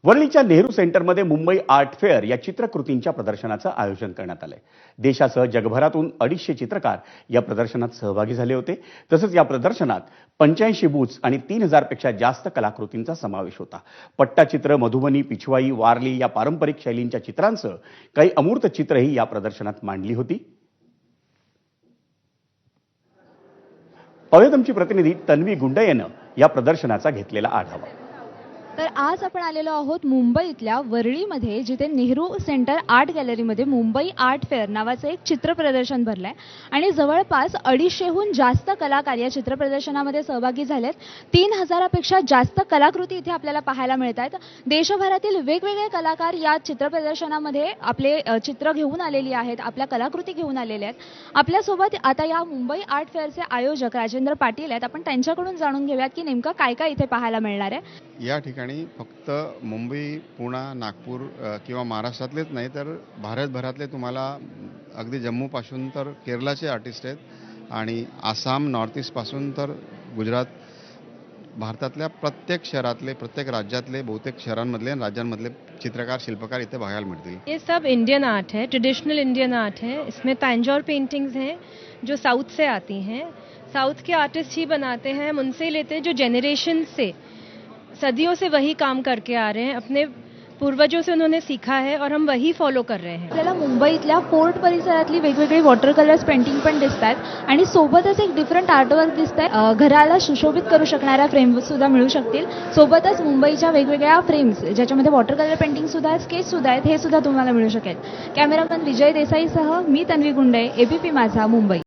वरळीच्या नेहरू सेंटरमध्ये Mumbai art fair या चित्रकृतींच्या प्रदर्शनाचं आयोजन करण्यात आलंय। देशासह जगभरातून 250 चित्रकार या प्रदर्शनात सहभागी झाले होते। तसंच या प्रदर्शनात 85 बूथ्स आणि 3000 पेक्षा जास्त कलाकृतींचा समावेश होता। पट्टाचित्र, मधुबनी, पिछवाई, वारली या पारंपरिक शैलींच्या चित्रांसह काही अमूर्त चित्रही या प्रदर्शनात मांडली होती। पाहूयात आमची प्रतिनिधी तन्वी गुंडे यानं या प्रदर्शनाचा घेतलेला आढावा। तर आज आपण आलेलो आहोत मुंबईतल्या वरळीमध्ये, जिथे नेहरू सेंटर आर्ट गॅलरीमध्ये मुंबई आर्ट फेअर नावाचं एक चित्र प्रदर्शन भरलंय आणि जवळपास 250हून जास्त कलाकार या चित्र प्रदर्शनामध्ये सहभागी झालेत। 3000पेक्षा जास्त कलाकृती इथे आपल्याला पाहायला मिळत आहेत। देशभरातील वेगवेगळे कलाकार या चित्र प्रदर्शनामध्ये आपले चित्र घेऊन आलेली आहेत, आपल्या कलाकृती घेऊन आलेल्या आहेत। आपल्यासोबत आता या मुंबई आर्ट फेअरचे आयोजक राजेंद्र पाटील आहेत। आपण त्यांच्याकडून जाणून घेऊयात की नेमकं काय काय इथे पाहायला मिळणार आहे। या ठिकाणी फक्त मुंबई, पुणे, नागपूर किंवा महाराष्ट्रातलेच नाही तर भारतभरातले तुम्हाला अगदी जम्मूपासून तर केरळचे आर्टिस्ट आहेत आणि आसाम, नॉर्थ ईस्ट पासून तर गुजरात, भारतातल्या प्रत्येक शहरातले, प्रत्येक राज्यातले, बहुतेक शहरांमधले आणि राज्यांमधले चित्रकार, शिल्पकार इथे बघायला मिळतील। ये सब इंडियन आर्ट है, ट्रेडिशनल इंडियन आर्ट है। इसमें तंजौर पेंटिंग्स हैं जो साउथ से आती हैं। साउथ के आर्टिस्ट ही बनाते हैं, हम उनसे ही लेते हैं जो जेनरेशन से, सदियों से वही काम करके आ रहे हैं, अपने पूर्वजों से उन्होंने सीखा है और हम वही फॉलो कर रहे हैं। आपल्याला मुंबईतल्या फोर्ट परिसरातली वेगवेगळी वॉटर कलर्स पेंटिंग पण दिसतात आणि सोबतच एक डिफरंट आर्टवर्क दिसतंय। घराला सुशोभित करू शकणाऱ्या फ्रेम सुद्धा मिळू शकतील। सोबतच मुंबईच्या वेगवेगळ्या फ्रेम्स ज्याच्यामध्ये वॉटर कलर पेंटिंग सुद्धा आहेत, स्केच सुद्धा आहेत, हे सुद्धा तुम्हाला मिळू शकेल। कॅमेरामन विजय देसाईसह मी तन्वी गुंडे, एबीपी माझा, मुंबई।